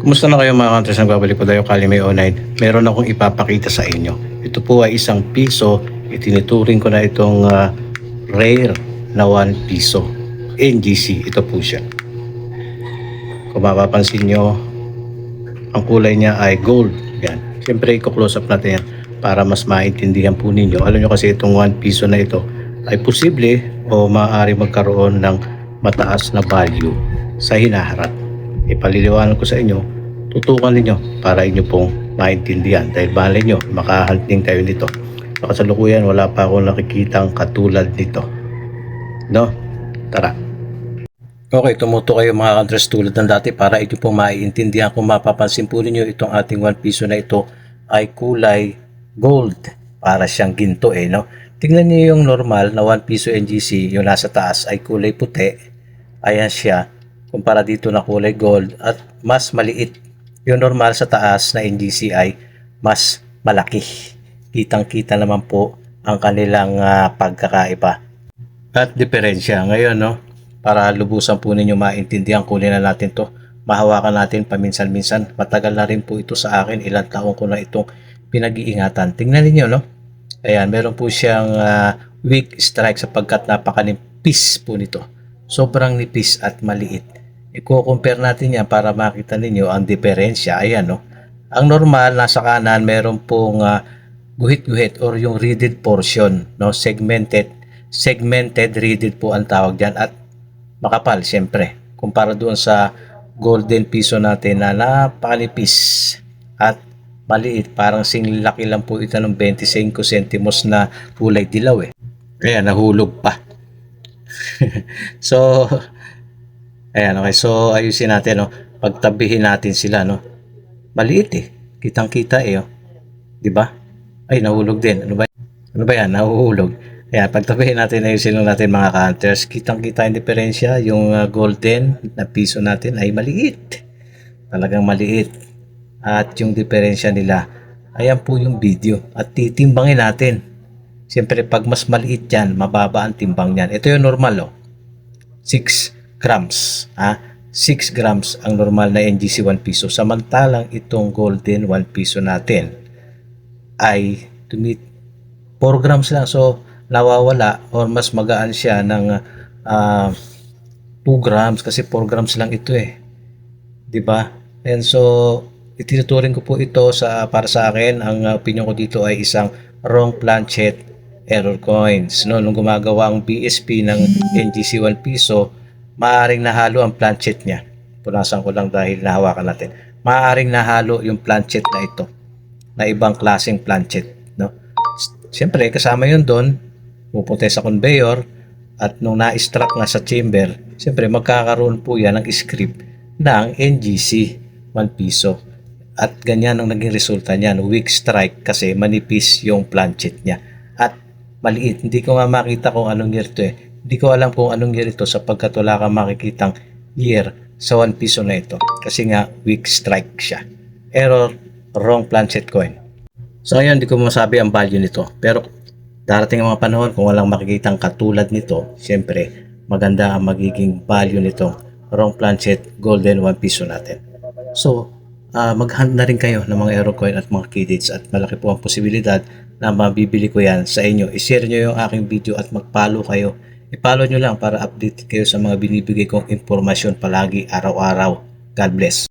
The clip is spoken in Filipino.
Kumusta na kayo mga counters? Nagbabalik po tayo Kali May Online. Meron akong ipapakita sa inyo. Ito po ay isang piso. Itinuturing ko na itong rare na 1 piso. NGC. Ito po siya. Kung mapapansin nyo, ang kulay niya ay gold. Yan. Siyempre, i-close up natin yan para mas maintindihan po ninyo. Alam nyo kasi itong 1 piso na ito ay posible o maaari magkaroon ng mataas na value sa hinaharap. Ipaliliwanag ko sa inyo, tutukan ninyo para inyo pong maintindihan dahil bale nyo, makahunting kayo nito. So, kasalukuyan wala pa akong nakikitang katulad nito, no? Tara. Okay, tumuto kayo mga counters tulad ng dati para inyo pong maiintindihan. Kung mapapansin po ninyo, itong ating 1 piso na ito ay kulay gold, para siyang ginto no? Tingnan niyo yung normal na 1 piso NGC, yung nasa taas ay kulay puti. Ayan siya, kumpara dito na kulay gold at mas maliit. Yung normal sa taas na NGC ay mas malaki. Kitang-kita naman po ang kanilang pagkakaiba at diferensya. Ngayon, no, para lubusan po ninyo maintindihan, kunin na natin to. Mahawakan natin paminsan-minsan. Matagal na rin po ito sa akin. Ilang taon ko na itong pinag-iingatan. Tingnan niyo, no? Ayan, meron po siyang weak strike sapagkat napakanipis po nito. Sobrang nipis at maliit. I-compare natin yan para makita ninyo ang diferensya. Ayan, no? Ang normal, nasa kanan, meron pong guhit-guhit or yung reeded portion, no? Segmented reeded po ang tawag dyan at makapal, siyempre. Kumpara doon sa golden piso natin na napakanipis at maliit. Parang singlaki lang po ito ng 25 centimos na kulay dilaw Kaya nahulog pa. So, ayan, okay. So, ayusin natin, no? Pagtabihin natin sila, no? Maliit Kitang-kita oh. 'Di ba? Ay, nahulog din. Ano ba? Ano ba 'yan? Nahuhulog. Ayan, pagtabihin natin, ayusin lang natin mga counters. Kitang-kita yung diferensya. Yung golden na piso natin ay maliit. Talagang maliit. At yung diferensya nila, ayan po yung video. At titimbangin natin. Siyempre, pag mas maliit yan, mababa ang timbang niyan. Ito yung normal, 6 grams. 6 grams ang normal na NGC 1 piso. Samantalang itong golden 1 piso natin ay 4 grams lang. So, nawawala or mas magaan siya ng 2 grams kasi 4 grams lang ito 'di ba? And so itinuturing ko po ito para sa akin. Ang opinion ko dito ay isang wrong planchet error coins, no? Nung gumagawa ang BSP ng NGC 1 piso, maaaring nahalo ang planchet niya. Punasan ko lang dahil nahawakan natin. Maaaring nahalo yung planchet na ito na ibang klaseng planchet, no? Siyempre kasama yun doon, pupunta sa conveyor at nung na-extract na sa chamber, siyempre magkakaroon po yan ng script ng NGC 1 piso. At ganyan ang naging resulta niyan, weak strike kasi manipis yung planchet niya. At maliit, hindi ko nga makita kung anong year to Hindi ko alam kung anong year ito sapagkat wala kang makikitang year sa 1 piso na ito. Kasi nga weak strike siya. Error, wrong planchet coin. So ngayon, hindi ko masabi ang value nito. Pero darating ang mga panahon kung walang makikitang katulad nito, siyempre maganda ang magiging value nito wrong planchet golden 1 piso natin. So mag-hunt na rin kayo ng mga error coin at mga key-dates at malaki po ang posibilidad na mabibili ko yan sa inyo. I-share nyo yung aking video at mag-follow kayo. I-follow nyo lang para update kayo sa mga binibigay kong informasyon palagi araw-araw. God bless.